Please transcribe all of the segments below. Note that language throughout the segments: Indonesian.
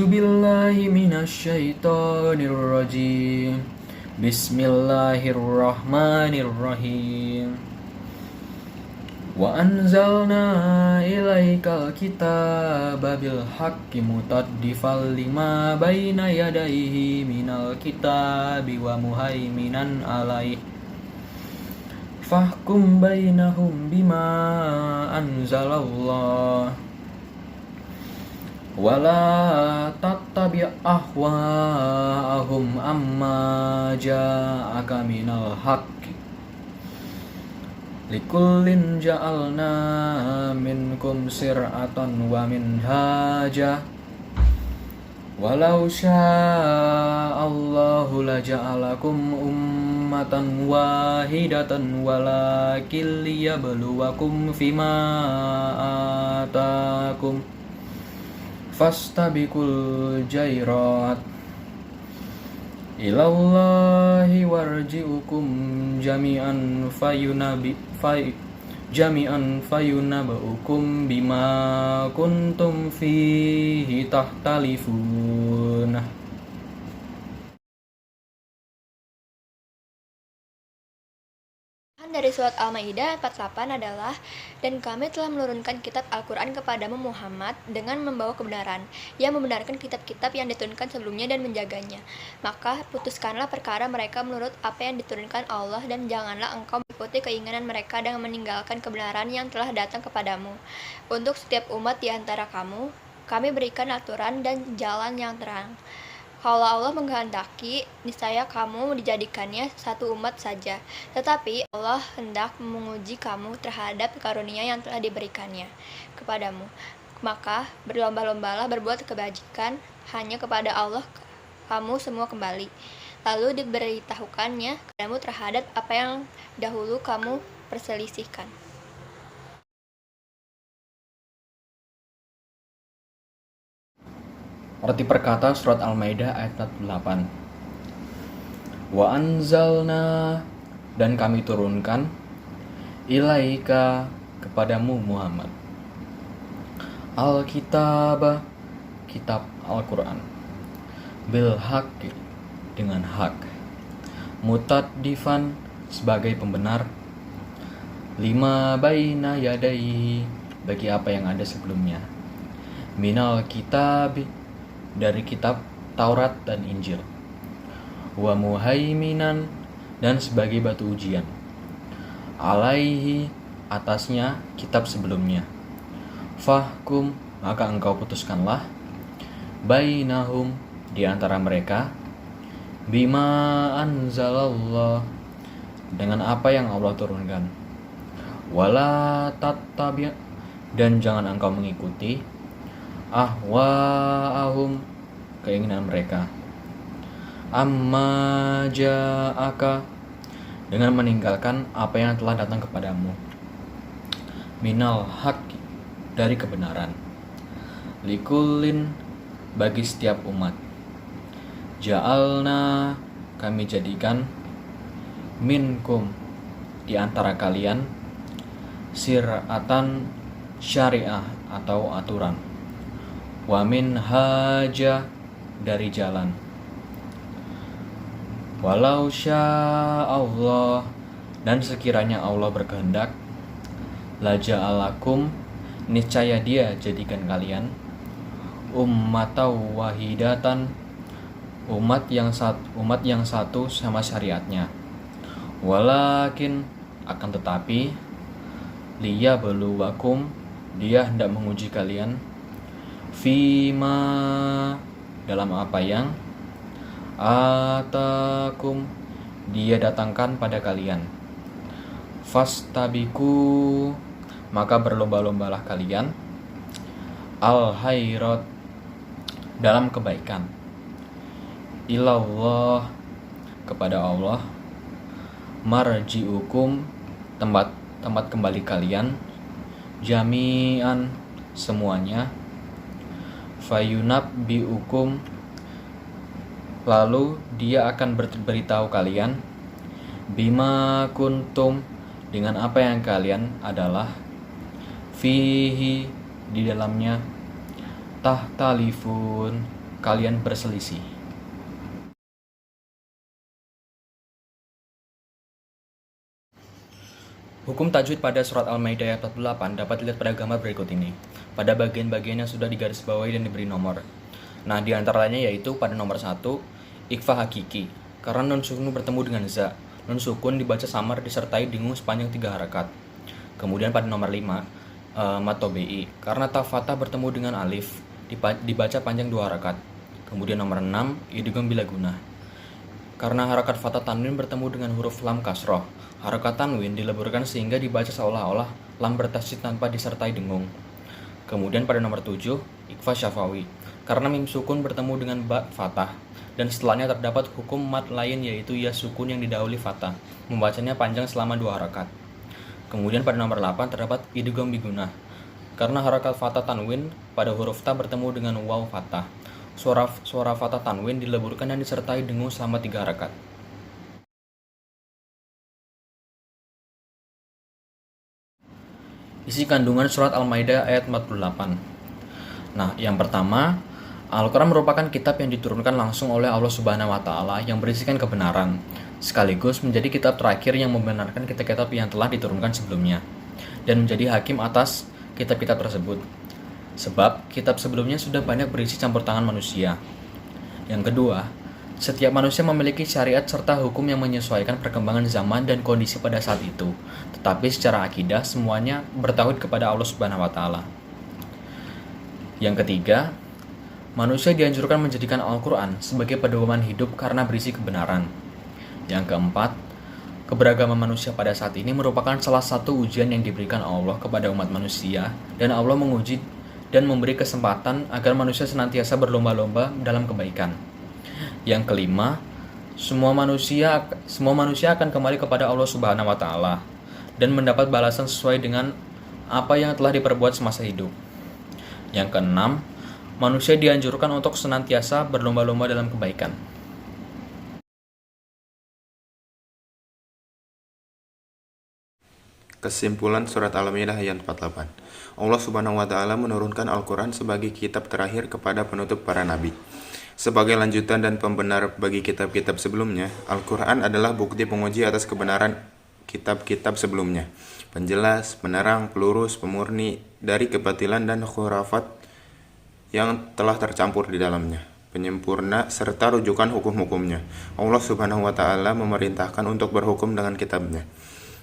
billahi minasyaitonir rajim. Bismillahirrahmanirrahim. Wa anzalna ilaikal kitaba bil haqqi mutaddifal lima baina yadayhi minal kitabi wa muhaiminan alaih. Fahkum bainahum bima anzalallah. Wala tattabi' ahwa'ahum amma ja'aka minal haqqi. Likullin ja'alna minkum sir'atan wa minhaja. Walau sya'allahu laja'alakum ummatan wahidatan walakin liyabluwakum fima atakum. Fastabiqul jairat ilallahi warji'ukum jami'an fayunaba'ukum bima kuntum fihi tahtalifun. Dari surat Al-Maidah 48 adalah, dan kami telah menurunkan kitab Al-Quran kepadamu Muhammad dengan membawa kebenaran, yang membenarkan kitab-kitab yang diturunkan sebelumnya dan menjaganya. Maka putuskanlah perkara mereka menurut apa yang diturunkan Allah, dan janganlah engkau mengikuti keinginan mereka dengan meninggalkan kebenaran yang telah datang kepadamu. Untuk setiap umat di antara kamu, kami berikan aturan dan jalan yang terang. Kalau Allah menghendaki, niscaya kamu dijadikannya satu umat saja. Tetapi Allah hendak menguji kamu terhadap karunia yang telah diberikannya kepadamu. Maka berlomba-lombalah berbuat kebajikan, hanya kepada Allah kamu semua kembali. Lalu diberitahukannya kepadamu terhadap apa yang dahulu kamu perselisihkan. Arti perkata surat Al-Maidah ayat 48. Wa anzalna, dan kami turunkan, ilaika, kepadamu Muhammad, al-kitab, kitab Al-Quran, bil haqqi, dengan hak, mutaddifan, sebagai pembenar, lima baina yadaihi, bagi apa yang ada sebelumnya, minal kitab, dari kitab Taurat dan Injil, wa muhaiminan, dan sebagai batu ujian, alaihi, atasnya kitab sebelumnya. Fahkum, maka engkau putuskanlah, bainahum, di antara mereka, bima anzalallah, dengan apa yang Allah turunkan. Wala tattabi', dan jangan engkau mengikuti, ahwa'ahum, keinginan mereka, amma ja'aka, dengan meninggalkan apa yang telah datang kepadamu, minal haqqi, dari kebenaran, likullin, bagi setiap umat, ja'alna, kami jadikan, minkum, di antara kalian, sir'atan, syariah atau aturan, wa minhaja, dari jalan. Walau sya'allah, dan sekiranya Allah berkehendak, laja'alakum, niscaya Dia jadikan kalian, ummatan wahidatan, umat yang satu sama syariatnya. Walakin, akan tetapi, liyabluwakum, Dia hendak menguji kalian, fima, dalam apa yang, atakum, Dia datangkan pada kalian. Fastabiku, maka berlomba-lombalah kalian, al-khairat, dalam kebaikan, ilallah, kepada Allah, marji'ukum, tempat kembali kalian, jami'an, semuanya, fayunabbi'ukum, lalu Dia akan beritahu kalian, bima kuntum, dengan apa yang kalian adalah, fihi, di dalamnya, tahtalifun, kalian berselisih. Hukum tajwid pada surat Al-Maidah ayat 48 dapat dilihat pada gambar berikut ini. Pada bagian-bagian yang sudah digarisbawahi dan diberi nomor. Nah, di antaranya yaitu pada nomor 1, ikhfa hakiki. Karena nun sukun bertemu dengan za, nun sukun dibaca samar disertai dengung sepanjang 3 harakat. Kemudian pada nomor 5, mat tobi'i. Karena ta fathah bertemu dengan alif, dibaca panjang 2 harakat. Kemudian nomor 6, idgham bila gunah. Karena harakat fathah tanwin bertemu dengan huruf lam kasroh, harakat tanwin dileburkan sehingga dibaca seolah-olah lam bertasydid tanpa disertai dengung. Kemudian pada nomor 7, ikhfa syafawi. Karena mim sukun bertemu dengan ba fathah, dan setelahnya terdapat hukum mat lain yaitu ya sukun yang didahului fathah, membacanya panjang selama 2 harakat. Kemudian pada nomor 8 terdapat idgham bigunah. Karena harakat fathah tanwin pada huruf ta bertemu dengan waw fathah, suara fathah tanwin dileburkan dan disertai dengung selama 3 harakat. Isi kandungan surat Al-Maidah ayat 48. Nah, yang pertama, Al-Quran merupakan kitab yang diturunkan langsung oleh Allah Subhanahu wa Ta'ala yang berisikan kebenaran, sekaligus menjadi kitab terakhir yang membenarkan kitab-kitab yang telah diturunkan sebelumnya, dan menjadi hakim atas kitab-kitab tersebut. Sebab kitab sebelumnya sudah banyak berisi campur tangan manusia. Yang kedua, setiap manusia memiliki syariat serta hukum yang menyesuaikan perkembangan zaman dan kondisi pada saat itu. Tetapi secara akidah semuanya bertauhid kepada Allah Subhanahu wa Ta'ala. Yang ketiga, manusia dianjurkan menjadikan Al-Quran sebagai pedoman hidup karena berisi kebenaran. Yang keempat, keberagaman manusia pada saat ini merupakan salah satu ujian yang diberikan Allah kepada umat manusia, dan Allah menguji dan memberi kesempatan agar manusia senantiasa berlomba-lomba dalam kebaikan. Yang kelima, semua manusia akan kembali kepada Allah Subhanahu wa Ta'ala dan mendapat balasan sesuai dengan apa yang telah diperbuat semasa hidup. Yang keenam, manusia dianjurkan untuk senantiasa berlomba-lomba dalam kebaikan. Kesimpulan surat Al-Maidah ayat 48. Allah Subhanahu wa Ta'ala menurunkan Al-Quran sebagai kitab terakhir kepada penutup para nabi. Sebagai lanjutan dan pembenar bagi kitab-kitab sebelumnya, Al-Quran adalah bukti penguji atas kebenaran kitab-kitab sebelumnya. Penjelas, penerang, pelurus, pemurni dari kebatilan dan khurafat yang telah tercampur di dalamnya, penyempurna serta rujukan hukum-hukumnya. Allah Subhanahu wa Ta'ala memerintahkan untuk berhukum dengan kitabnya,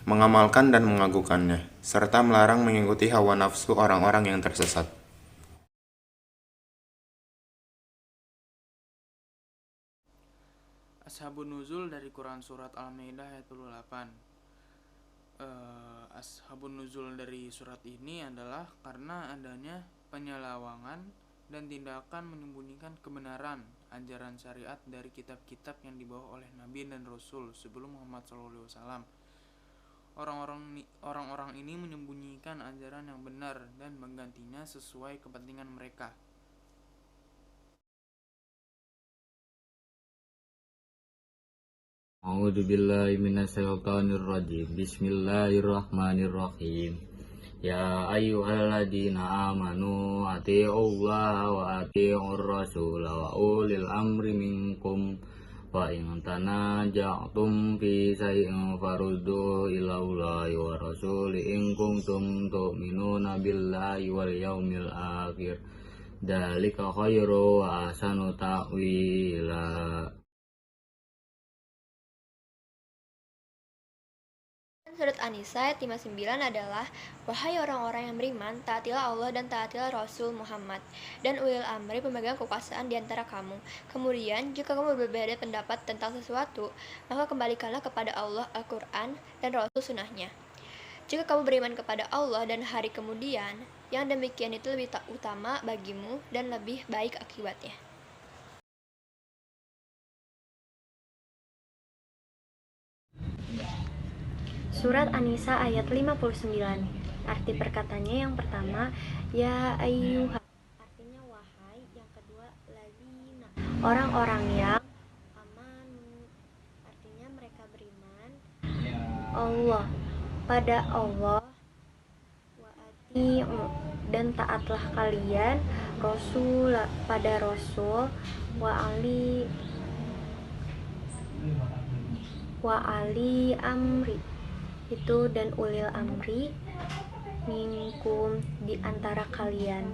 mengamalkan dan mengagukannya, serta melarang mengikuti hawa nafsu orang-orang yang tersesat. Ashabun Nuzul dari Quran Surat Al-Maidah ayat 28. Ashabun Nuzul dari surat ini adalah karena adanya penyelawangan dan tindakan menyembunyikan kebenaran ajaran syariat dari kitab-kitab yang dibawa oleh Nabi dan Rasul sebelum Muhammad SAW. Orang-orang ini menyembunyikan ajaran yang benar dan menggantinya sesuai kepentingan mereka. A'udzu billahi minasyaitonir rajim. Bismillahirrahmanirrahim. Ya ayyuhalladzina amanu atti'ullaha wa atti'ur rasul wa ulil amri minkum. Wa in tanaja'tum fi shay'in farudduhu ilallahi wa rasuli in kuntum tu'minuna billahi wal yaumil akhir. Dzalika khairu wa ahsanu ta'wila. Surat An-Nisa ayat 59 adalah, wahai orang-orang yang beriman, taatilah Allah dan taatilah Rasul Muhammad dan ulil amri pemegang kekuasaan di antara kamu. Kemudian, jika kamu berbeda pendapat tentang sesuatu, maka kembalikanlah kepada Allah Al-Quran dan Rasul Sunnahnya. Jika kamu beriman kepada Allah dan hari kemudian, yang demikian itu lebih utama bagimu dan lebih baik akibatnya. Surat An-Nisa ayat 59. Arti perkataannya yang pertama, ya ayyuha, artinya wahai. Yang kedua, ladzina, orang-orang yang amanu, artinya mereka beriman. Allah, pada Allah. Wa dan taatlah kalian Rasul pada Rasul wa ali amri itu dan ulil amri minkum di antara kalian.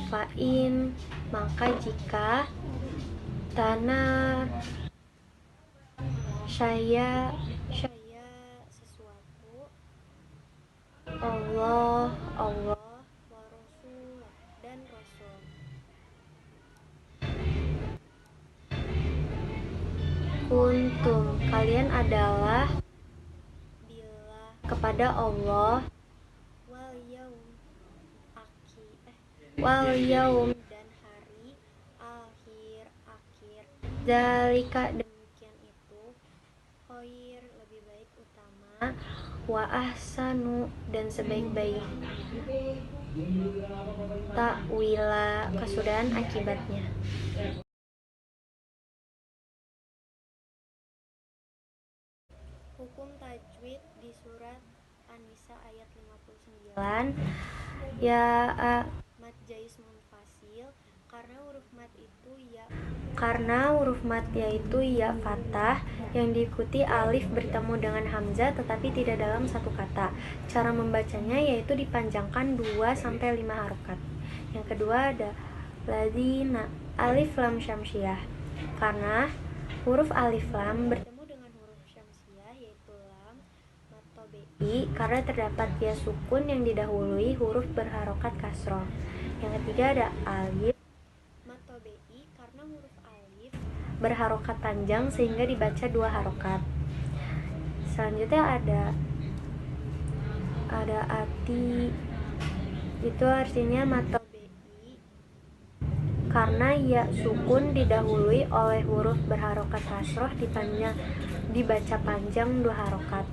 Fa'in maka jika tanah saya sesuatu Allah wa Rasul dan Rasul kuntum kalian adalah bila kepada Allah wal yaum dan hari akhir zalika demikian itu khair lebih baik utama wa ahsanu dan sebaik-baik takwila kesudahan akibatnya. Hukum tajwid di surat An-Nisa ayat 59 ya mat jais munfasil karena huruf mat yaitu ya fathah yang diikuti alif bertemu dengan hamzah tetapi tidak dalam satu kata. Cara membacanya yaitu dipanjangkan 2-5 harokat. Yang kedua ada ladina alif lam syamsiah karena huruf alif lam bertemu dengan huruf syamsiah yaitu lam matobi karena terdapat ya sukun yang didahului huruf berharokat kasroh. Yang ketiga ada alif matobi karena huruf alif berharokat panjang sehingga dibaca 2 harokat. Selanjutnya ada ati itu artinya matobi karena ya sukun didahului oleh huruf berharokat kasroh dibaca panjang 2 harokat.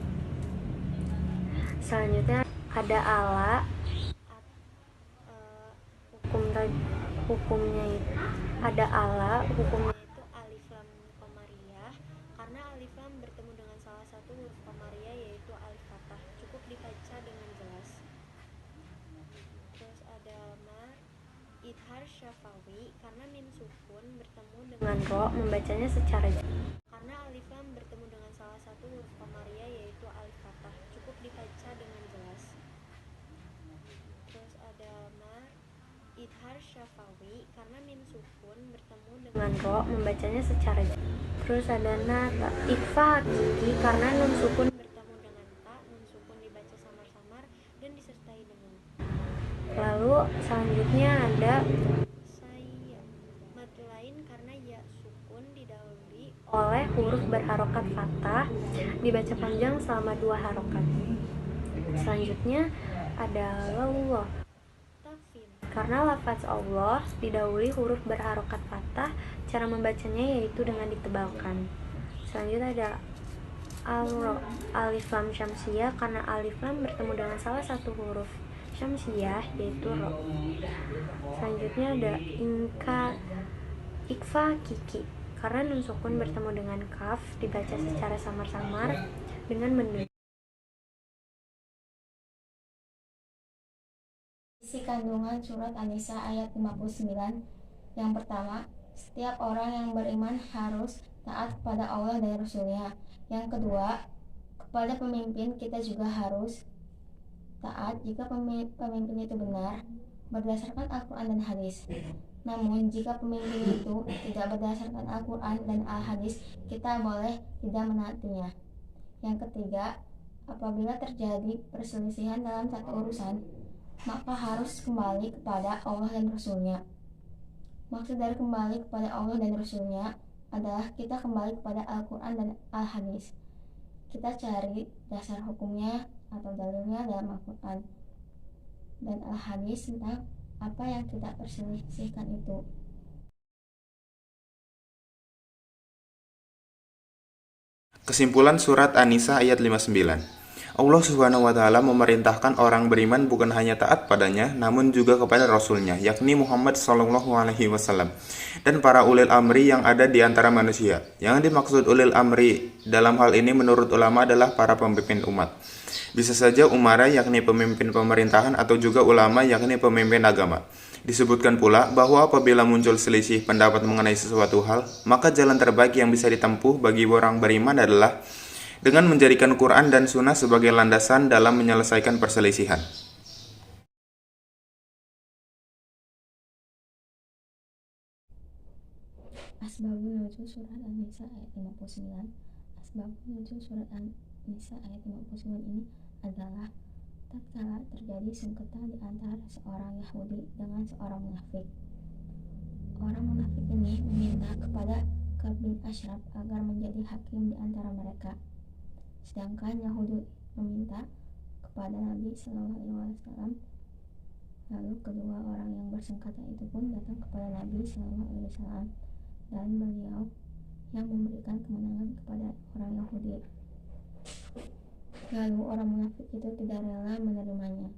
Selanjutnya ada ala hukumnya itu alif lam qamariyah karena alif lam bertemu dengan salah satu huruf qamariyah yaitu alif fathah cukup dibaca dengan jelas. Terus ada idhar syafawi karena mim sukun bertemu dengan ro membacanya secara jelas. Karena alif lam bertemu dengan salah satu huruf qamariyah yaitu alif fathah cukup dibaca dengan jelas. Terus ada idhar syafawi karena mim sukun bertemu dengan ro membacanya secara jelas. Terus ada nata ikfa hakiki karena nun sukun bertemu dengan ta, nun sukun dibaca samar-samar dan disertai dengan. Lalu selanjutnya ada saya mat lain karena ya sukun didahului oleh huruf berharokat fathah dibaca panjang selama 2 harokat. Selanjutnya ada Allah karena lafaz Allah didahului huruf berharokat fathah, cara membacanya yaitu dengan ditebalkan. Selanjutnya ada alif lam syamsiyah karena alif lam bertemu dengan salah satu huruf syamsiyah yaitu ro. Selanjutnya ada ikfa kiki karena nun sukun bertemu dengan kaf dibaca secara samar-samar dengan mendung. Isi kandungan surat An-Nisa ayat 59. Yang pertama, setiap orang yang beriman harus taat kepada Allah dan Rasul-Nya. Yang kedua, kepada pemimpin kita juga harus taat jika pemimpin itu benar berdasarkan Al-Quran dan hadis. Namun jika pemimpin itu tidak berdasarkan Al-Quran dan Al-Hadis, kita boleh tidak menaatinya. Yang ketiga, apabila terjadi perselisihan dalam satu urusan, maka harus kembali kepada Allah dan Rasul-Nya. Maksud dari kembali kepada Allah dan Rasul-Nya adalah kita kembali kepada Al-Quran dan Al-Hadis. Kita cari dasar hukumnya atau dalilnya dalam Al-Quran dan Al-Hadis tentang apa yang kita perselisihkan itu. Kesimpulan surat An-Nisa ayat 59. Allah Subhanahu wa Ta'ala memerintahkan orang beriman bukan hanya taat padanya, namun juga kepada Rasul-Nya, yakni Muhammad SAW, dan para ulil amri yang ada di antara manusia. Yang dimaksud ulil amri dalam hal ini menurut ulama adalah para pemimpin umat. Bisa saja umara yakni pemimpin pemerintahan atau juga ulama yakni pemimpin agama. Disebutkan pula bahwa apabila muncul selisih pendapat mengenai sesuatu hal, maka jalan terbaik yang bisa ditempuh bagi orang beriman adalah dengan menjadikan Quran dan Sunnah sebagai landasan dalam menyelesaikan perselisihan. Asbabun nuzul surat An-Nisa ayat 59. Asbabun nuzul surat An-Nisa ayat 59 ini adalah tatkala terjadi sengketa di antara seorang Yahudi dengan seorang munafik. Orang munafik ini meminta kepada Ka'b bin Ashraf agar menjadi hakim di antara mereka. Sedangkan Yahudi meminta kepada Nabi SAW. Lalu kedua orang yang bersengketa itu pun datang kepada Nabi SAW dan beliau yang memberikan kemenangan kepada orang Yahudi. Lalu orang munafik itu tidak rela menerimanya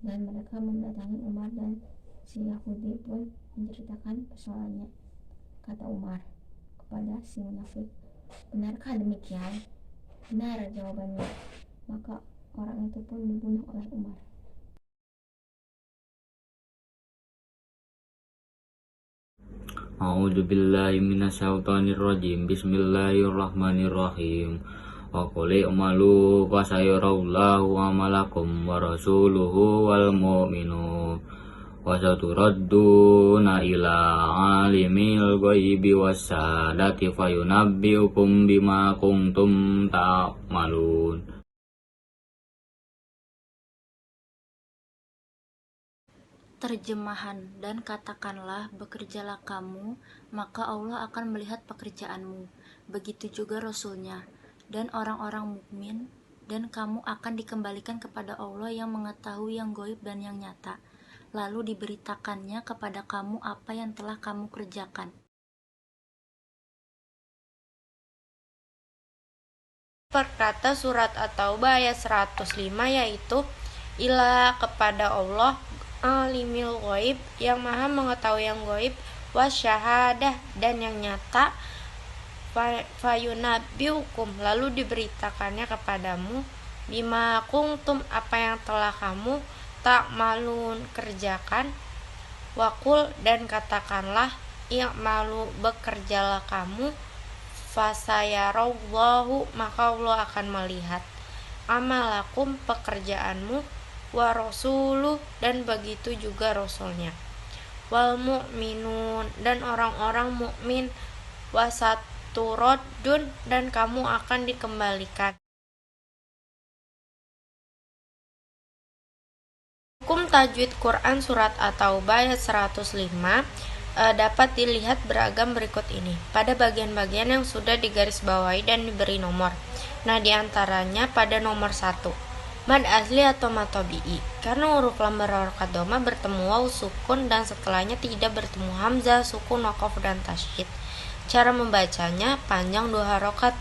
dan mereka mendatangi Umar dan si Yahudi pun menceritakan persoalannya. Kata Umar kepada si munafik, "Benarkah demikian?" "Benar," jawabannya. Maka orang itu pun dibunuh oleh Umar. A'udzu billahi minasyaitonir rajim. Bismillahirrahmanirrahim. Wa qul i'malu fa sayarallahu amalakum wa rasuluhu wal mu'minun. Wa saturadduna ila alimil ghaibi wasyahadati fayunabbiukum bima kuntum ta'malun. Terjemahan, dan katakanlah, bekerjalah kamu, maka Allah akan melihat pekerjaanmu. Begitu juga Rasulnya, dan orang-orang mukmin, dan kamu akan dikembalikan kepada Allah yang mengetahui yang gaib dan yang nyata. Lalu diberitakannya kepada kamu apa yang telah kamu kerjakan. Perkata surat At-Taubah ayat 105 yaitu ila kepada Allah alimil ghaib yang maha mengetahui yang gaib wasyahadah dan yang nyata fayunabbiukum lalu diberitakannya kepadamu bima kuntum apa yang telah kamu ta'malun kerjakan waqul dan katakanlah i'malu bekerjalah kamu fasayarallahu maka Allah akan melihat amalakum pekerjaanmu wa rasuluh dan begitu juga rasulnya wal mu'minun dan orang-orang mukmin wasaturaddun dan kamu akan dikembalikan. Hukum tajwid Quran surat At-Taubah ayat 105 dapat dilihat beragam berikut ini pada bagian-bagian yang sudah digarisbawahi dan diberi nomor. Nah, diantaranya pada nomor 1 mad asli atau mad tabi'i karena huruf lam berharokat dhamma bertemu waw sukun dan setelahnya tidak bertemu hamzah, sukun, waqaf dan tasydid. Cara membacanya panjang 2 harokat.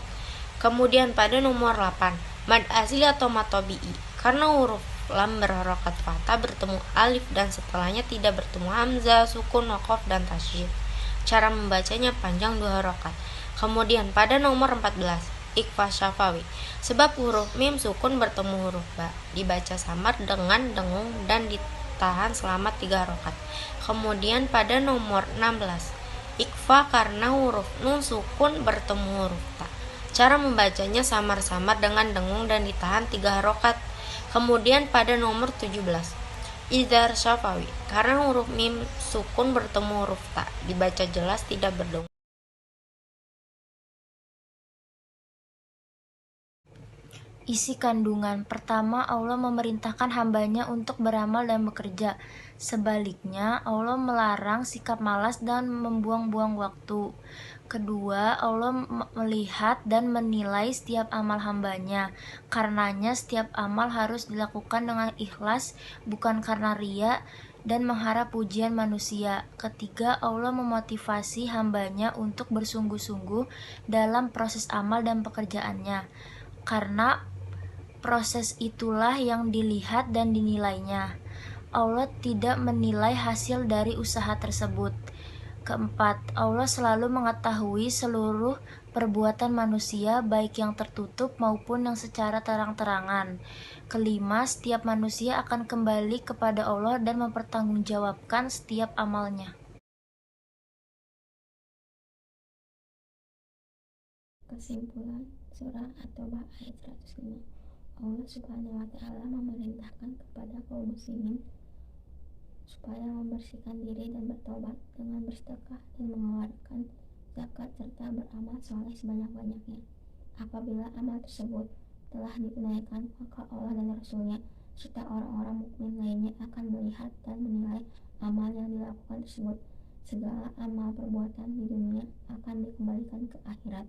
Kemudian pada nomor 8 mad asli atau mad tabi'i karena huruf lam berharokat fathah bertemu alif dan setelahnya tidak bertemu hamzah, sukun, waqaf dan tasydid. Cara membacanya panjang 2 harokat. Kemudian pada nomor 14 ikhfa syafawi sebab huruf mim sukun bertemu huruf ba dibaca samar dengan dengung dan ditahan selama 3 harokat. Kemudian pada nomor 16 ikhfa karena huruf nun sukun bertemu huruf ta. Cara membacanya samar-samar dengan dengung dan ditahan 3 harokat. Kemudian pada nomor 17 idhar syafawi karena huruf mim sukun bertemu huruf ta dibaca jelas tidak berdengung. Isi kandungan. Pertama, Allah memerintahkan hambanya untuk beramal dan bekerja. Sebaliknya, Allah melarang sikap malas dan membuang-buang waktu. Kedua, Allah melihat dan menilai setiap amal hambanya. Karenanya, setiap amal harus dilakukan dengan ikhlas, bukan karena riya dan mengharap pujian manusia. Ketiga, Allah memotivasi hambanya untuk bersungguh-sungguh dalam proses amal dan pekerjaannya. Karena proses itulah yang dilihat dan dinilainya. Allah tidak menilai hasil dari usaha tersebut. Keempat, Allah selalu mengetahui seluruh perbuatan manusia, baik yang tertutup maupun yang secara terang-terangan. Kelima, setiap manusia akan kembali kepada Allah dan mempertanggungjawabkan setiap amalnya. Kesimpulan surah At-Taubah ayat 105. Allah Subhanahu wa taala memerintahkan kepada kaum muslimin supaya membersihkan diri dan bertobat dengan bersedekah dan mengeluarkan zakat serta beramal soleh sebanyak-banyaknya. Apabila amal tersebut telah ditunaikan, maka Allah dan Rasulnya serta orang-orang mukmin lainnya akan melihat dan menilai amal yang dilakukan tersebut. Segala amal perbuatan di dunia akan dikembalikan ke akhirat.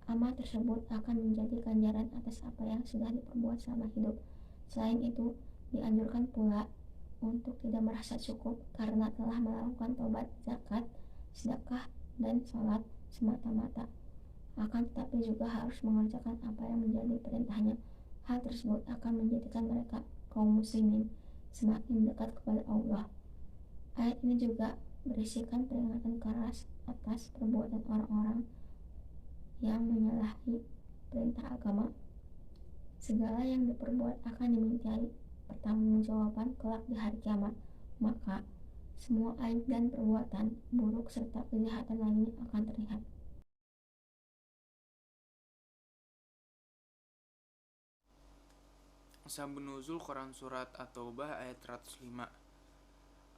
Amal tersebut akan menjadi ganjaran atas apa yang sudah diperbuat selama hidup. Selain itu, dianjurkan pula untuk tidak merasa cukup karena telah melakukan tobat, zakat, sedekah, dan sholat semata-mata. Akan tetapi juga harus mengerjakan apa yang menjadi perintahnya. Hal tersebut akan menjadikan mereka, kaum muslimin, semakin dekat kepada Allah. Ayat ini juga berisikan peringatan keras atas perbuatan orang-orang yang menyalahi perintah agama. Segala yang diperbuat akan dimintai pertanggungjawaban kelak di hari kiamat, maka semua aib dan perbuatan buruk serta kejahatan lainnya akan terlihat. Ashabun nuzul Quran surat At-Taubah ayat 105.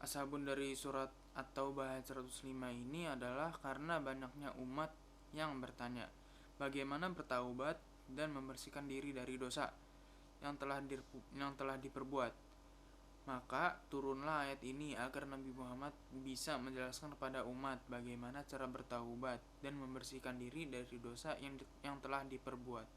Ashabun dari surat At-Taubah ayat 105 ini adalah karena banyaknya umat yang bertanya, bagaimana bertaubat dan membersihkan diri dari dosa yang telah diperbuat. Maka turunlah ayat ini agar Nabi Muhammad bisa menjelaskan kepada umat bagaimana cara bertaubat dan membersihkan diri dari dosa yang telah diperbuat.